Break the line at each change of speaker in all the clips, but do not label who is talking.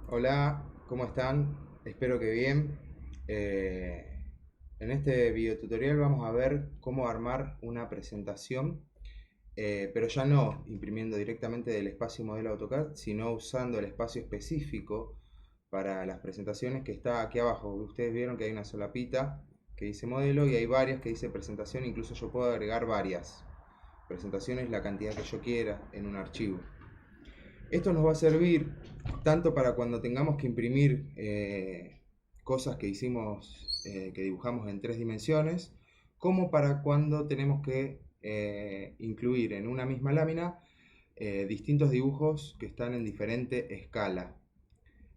Hola, ¿cómo están? Espero que bien. En este video tutorial vamos a ver cómo armar una presentación, pero ya no imprimiendo directamente del espacio modelo AutoCAD, sino usando el espacio específico para las presentaciones que está aquí abajo. Ustedes vieron que hay una solapita que dice modelo y hay varias que dice presentación, incluso yo puedo agregar varias presentaciones, la cantidad que yo quiera en un archivo. Esto nos va a servir tanto para cuando tengamos que imprimir cosas que hicimos, que dibujamos en 3 dimensiones, como para cuando tenemos que incluir en una misma lámina distintos dibujos que están en diferente escala.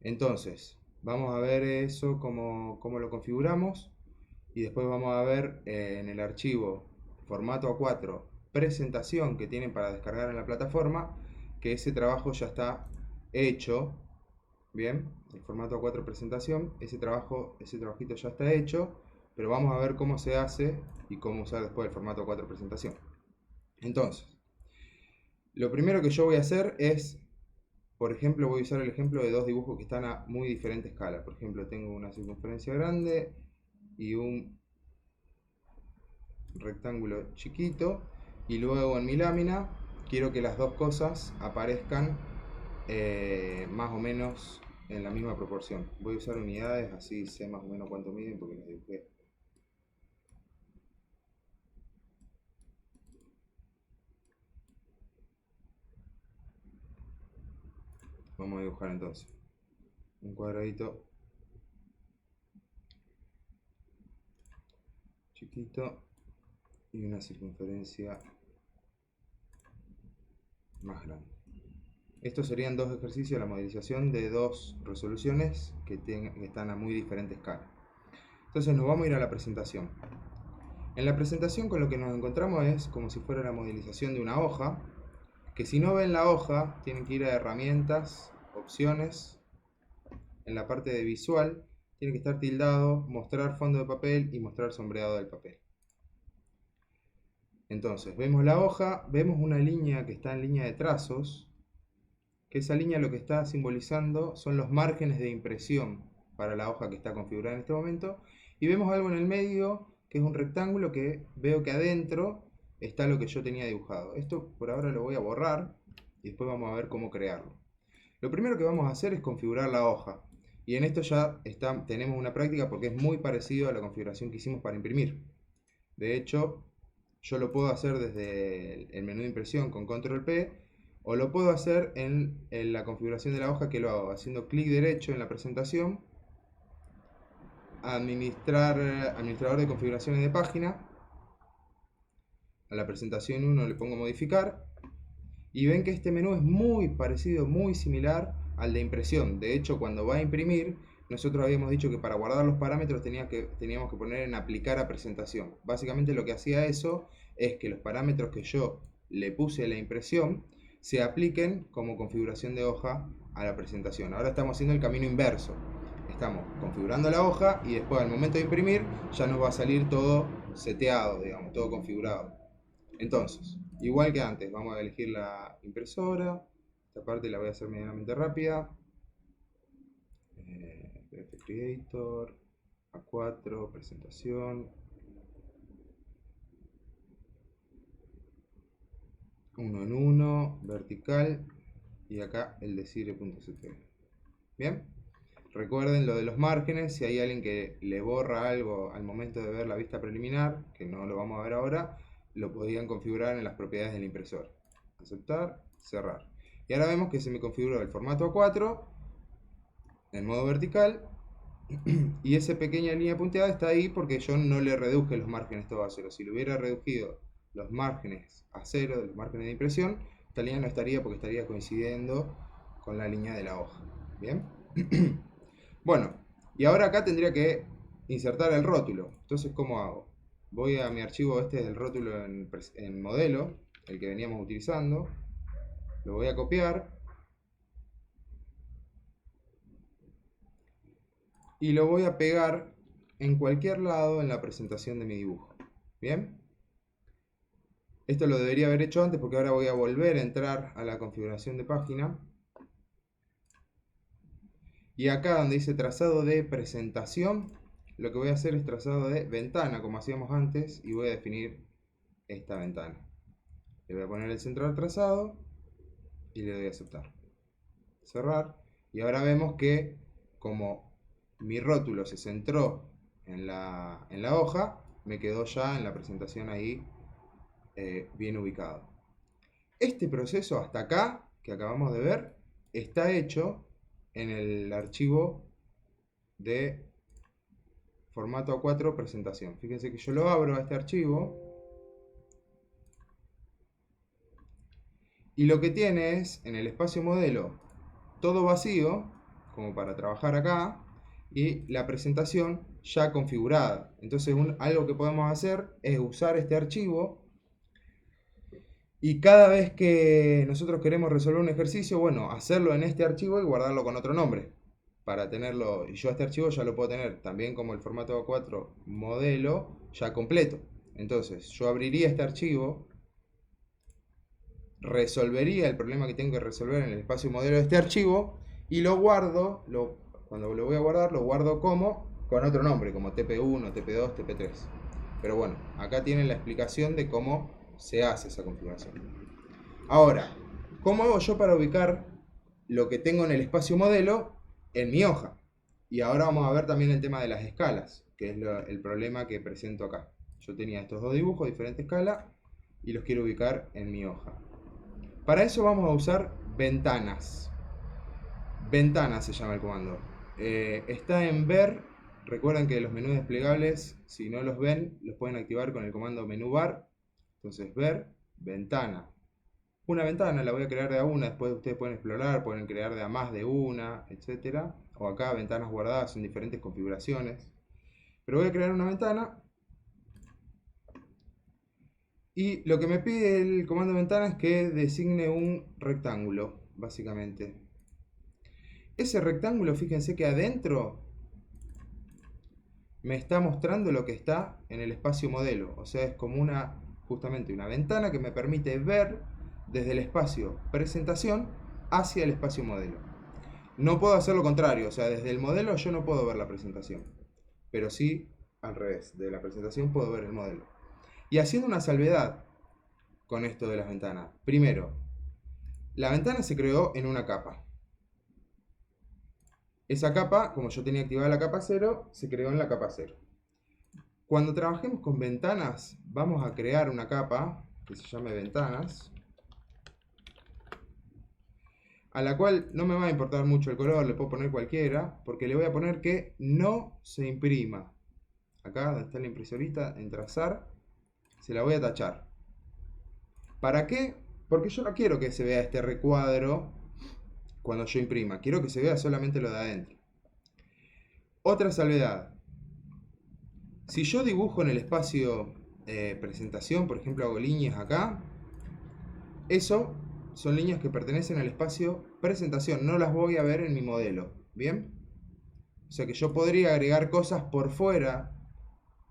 Entonces, vamos a ver eso, cómo lo configuramos, y después vamos a ver en el archivo formato A4 presentación que tienen para descargar en la plataforma, que ese trabajo ya está hecho. Bien, el formato A4 presentación, ese trabajito ya está hecho, pero vamos a ver cómo se hace y cómo usar después el formato A4 presentación. Entonces, lo primero que yo voy a hacer es, por ejemplo, voy a usar el ejemplo de dos dibujos que están a muy diferente escala. Por ejemplo, tengo una circunferencia grande y un rectángulo chiquito, y luego en mi lámina quiero que las dos cosas aparezcan más o menos en la misma proporción. Voy a usar unidades, así sé más o menos cuánto miden porque las dibujé. Vamos a dibujar entonces un cuadradito chiquito y una circunferencia más grande. Estos serían dos ejercicios, la modelización de dos resoluciones que están a muy diferente escala. Entonces nos vamos a ir a la presentación. En la presentación con lo que nos encontramos es como si fuera la modelización de una hoja, que si no ven la hoja tienen que ir a herramientas, opciones, en la parte de visual tiene que estar tildado, mostrar fondo de papel y mostrar sombreado del papel. Entonces vemos la hoja, vemos una línea que está en línea de trazos, que esa línea lo que está simbolizando son los márgenes de impresión para la hoja que está configurada en este momento, y vemos algo en el medio que es un rectángulo que veo que adentro está lo que yo tenía dibujado. Esto por ahora lo voy a borrar y después vamos a ver cómo crearlo. Lo primero que vamos a hacer es configurar la hoja, y en esto ya tenemos una práctica porque es muy parecido a la configuración que hicimos para imprimir. De hecho, yo lo puedo hacer desde el menú de impresión con control P, o lo puedo hacer en la configuración de la hoja, que lo hago haciendo clic derecho en la presentación, administrador de configuraciones de página, a la presentación 1 le pongo modificar, y ven que este menú es muy parecido, muy similar al de impresión. De hecho, cuando va a imprimir, nosotros habíamos dicho que para guardar los parámetros teníamos que poner en aplicar a presentación. Básicamente lo que hacía eso es que los parámetros que yo le puse a la impresión se apliquen como configuración de hoja a la presentación. Ahora estamos haciendo el camino inverso. Estamos configurando la hoja y después al momento de imprimir ya nos va a salir todo seteado, digamos, todo configurado. Entonces, igual que antes, vamos a elegir la impresora. Esta parte la voy a hacer medianamente rápida. PF Creator, A4, presentación, uno en uno, vertical, y acá el desire.ctl. Bien, recuerden lo de los márgenes. Si hay alguien que le borra algo al momento de ver la vista preliminar, que no lo vamos a ver ahora, lo podían configurar en las propiedades del impresor. Aceptar, cerrar. Y ahora vemos que se me configuró el formato A4 en modo vertical, y esa pequeña línea punteada está ahí porque yo no le reduje los márgenes todo a cero. Si le hubiera reducido los márgenes a cero, de los márgenes de impresión, esta línea no estaría porque estaría coincidiendo con la línea de la hoja. Bien. Bueno, y ahora acá tendría que insertar el rótulo. Entonces, ¿cómo hago? Voy a mi archivo, este es el rótulo en modelo, el que veníamos utilizando. Lo voy a copiar y lo voy a pegar en cualquier lado en la presentación de mi dibujo. Bien. Esto lo debería haber hecho antes porque ahora voy a volver a entrar a la configuración de página. Y acá donde dice trazado de presentación, lo que voy a hacer es trazado de ventana, como hacíamos antes, y voy a definir esta ventana. Le voy a poner el centro del trazado y le doy a aceptar. Cerrar. Y ahora vemos que como mi rótulo se centró en la hoja, me quedó ya en la presentación ahí bien ubicado. Este proceso hasta acá, que acabamos de ver, está hecho en el archivo de formato A4 presentación. Fíjense que yo lo abro a este archivo y lo que tiene es en el espacio modelo todo vacío, como para trabajar acá, y la presentación ya configurada. Entonces algo que podemos hacer es usar este archivo y cada vez que nosotros queremos resolver un ejercicio, bueno, hacerlo en este archivo y guardarlo con otro nombre. Para tenerlo, y yo este archivo ya lo puedo tener también como el formato A4 modelo ya completo. Entonces yo abriría este archivo, resolvería el problema que tengo que resolver en el espacio modelo de este archivo y lo guardo, cuando lo voy a guardar, lo guardo como con otro nombre, como TP1, TP2, TP3. Pero bueno, acá tienen la explicación de cómo se hace esa configuración. Ahora, ¿cómo hago yo para ubicar lo que tengo en el espacio modelo en mi hoja? Y ahora vamos a ver también el tema de las escalas, que es el problema que presento acá. Yo tenía estos dos dibujos, diferente escala, y los quiero ubicar en mi hoja. Para eso vamos a usar ventanas. Ventanas se llama el comando. Está en ver. Recuerden que los menús desplegables, si no los ven, los pueden activar con el comando menú bar. Entonces ver, ventana. Una ventana la voy a crear de a una, después ustedes pueden explorar, pueden crear de a más de una, etc. O acá ventanas guardadas en diferentes configuraciones. Pero voy a crear una ventana. Y lo que me pide el comando ventana es que designe un rectángulo, básicamente. Ese rectángulo, fíjense que adentro me está mostrando lo que está en el espacio modelo. O sea, es como justamente una ventana que me permite ver desde el espacio presentación hacia el espacio modelo. No puedo hacer lo contrario, o sea, desde el modelo yo no puedo ver la presentación. Pero sí, al revés, de la presentación puedo ver el modelo. Y haciendo una salvedad con esto de las ventanas. Primero, la ventana se creó en una capa. Esa capa, como yo tenía activada la capa 0, se creó en la capa 0. Cuando trabajemos con ventanas, vamos a crear una capa que se llame ventanas, a la cual no me va a importar mucho el color, le puedo poner cualquiera, porque le voy a poner que no se imprima. Acá donde está la impresorista, en trazar, se la voy a tachar. ¿Para qué? Porque yo no quiero que se vea este recuadro cuando yo imprima, quiero que se vea solamente lo de adentro. Otra salvedad. Si yo dibujo en el espacio presentación, por ejemplo hago líneas acá, eso son líneas que pertenecen al espacio presentación, no las voy a ver en mi modelo, ¿bien? O sea que yo podría agregar cosas por fuera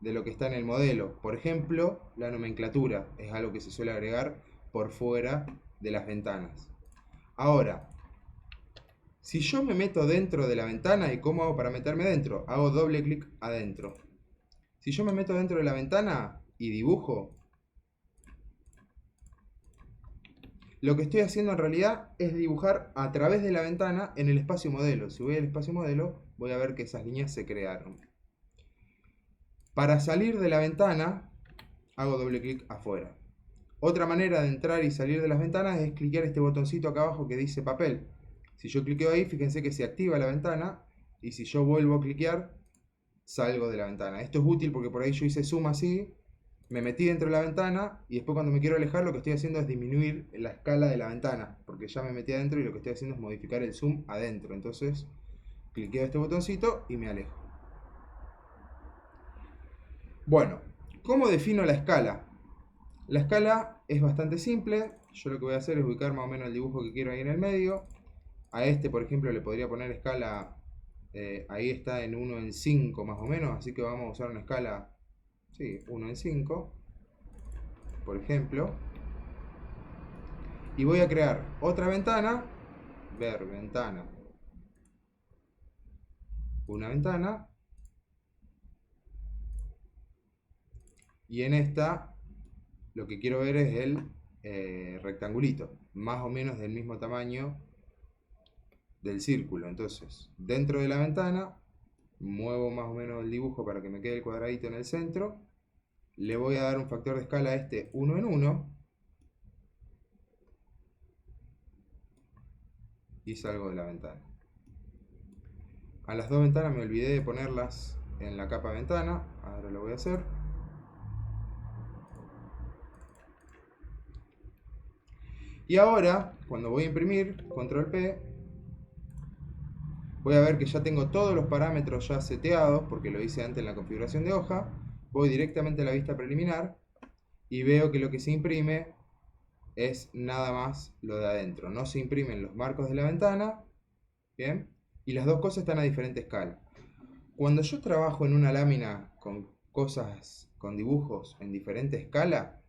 de lo que está en el modelo. Por ejemplo, la nomenclatura es algo que se suele agregar por fuera de las ventanas. Ahora, si yo me meto dentro de la ventana, ¿y cómo hago para meterme dentro? Hago doble clic adentro. Si yo me meto dentro de la ventana y dibujo, lo que estoy haciendo en realidad es dibujar a través de la ventana en el espacio modelo. Si voy al espacio modelo, voy a ver que esas líneas se crearon. Para salir de la ventana, hago doble clic afuera. Otra manera de entrar y salir de las ventanas es cliquear este botoncito acá abajo que dice papel. Si yo cliqueo ahí, fíjense que se activa la ventana, y si yo vuelvo a cliquear, salgo de la ventana. Esto es útil porque por ahí yo hice zoom así, me metí dentro de la ventana y después cuando me quiero alejar lo que estoy haciendo es disminuir la escala de la ventana, porque ya me metí adentro y lo que estoy haciendo es modificar el zoom adentro. Entonces cliqueo este botoncito y me alejo. Bueno, ¿cómo defino la escala? La escala es bastante simple. Yo lo que voy a hacer es ubicar más o menos el dibujo que quiero ahí en el medio. A este, por ejemplo, le podría poner escala, ahí está en 1 en 5 más o menos, así que vamos a usar una escala, sí, 1 en 5, por ejemplo. Y voy a crear otra ventana, ver ventana, una ventana. Y en esta lo que quiero ver es el rectangulito, más o menos del mismo tamaño del círculo. Entonces, dentro de la ventana, muevo más o menos el dibujo para que me quede el cuadradito en el centro. Le voy a dar un factor de escala a este 1 en 1. Y salgo de la ventana. A las dos ventanas me olvidé de ponerlas en la capa ventana. Ahora lo voy a hacer. Y ahora, cuando voy a imprimir, control P, voy a ver que ya tengo todos los parámetros ya seteados, porque lo hice antes en la configuración de hoja. Voy directamente a la vista preliminar y veo que lo que se imprime es nada más lo de adentro. No se imprimen los marcos de la ventana, ¿bien? Y las dos cosas están a diferente escala. Cuando yo trabajo en una lámina con cosas, con dibujos en diferente escala,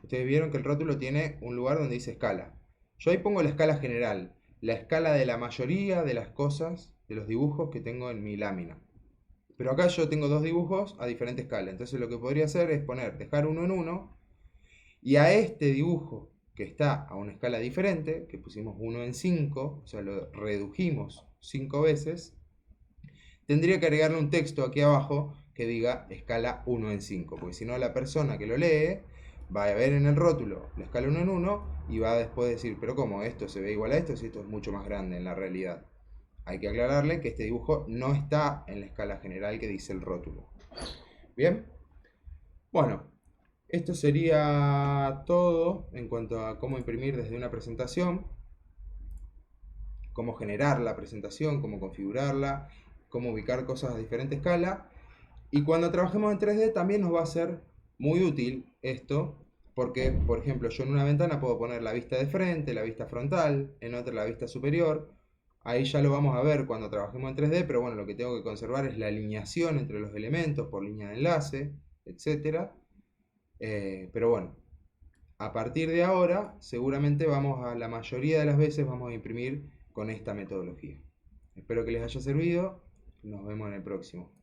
ustedes vieron que el rótulo tiene un lugar donde dice escala. Yo ahí pongo la escala general, la escala de la mayoría de las cosas, de los dibujos que tengo en mi lámina. Pero acá yo tengo dos dibujos a diferente escala. Entonces lo que podría hacer es dejar uno en uno, y a este dibujo que está a una escala diferente, que pusimos 1 en 5, o sea, lo redujimos 5 veces, tendría que agregarle un texto aquí abajo que diga escala 1 en 5, porque si no la persona que lo lee va a ver en el rótulo la escala 1 en 1 y va a después decir, pero ¿cómo? Esto se ve igual a esto si esto es mucho más grande en la realidad. Hay que aclararle que este dibujo no está en la escala general que dice el rótulo. Bien, bueno, esto sería todo en cuanto a cómo imprimir desde una presentación, cómo generar la presentación, cómo configurarla, cómo ubicar cosas a diferente escala. Y cuando trabajemos en 3D también nos va a ser muy útil esto, porque, por ejemplo, yo en una ventana puedo poner la vista de frente, la vista frontal, en otra la vista superior. Ahí ya lo vamos a ver cuando trabajemos en 3D, pero bueno, lo que tengo que conservar es la alineación entre los elementos por línea de enlace, etc. Pero bueno, a partir de ahora, seguramente la mayoría de las veces vamos a imprimir con esta metodología. Espero que les haya servido. Nos vemos en el próximo.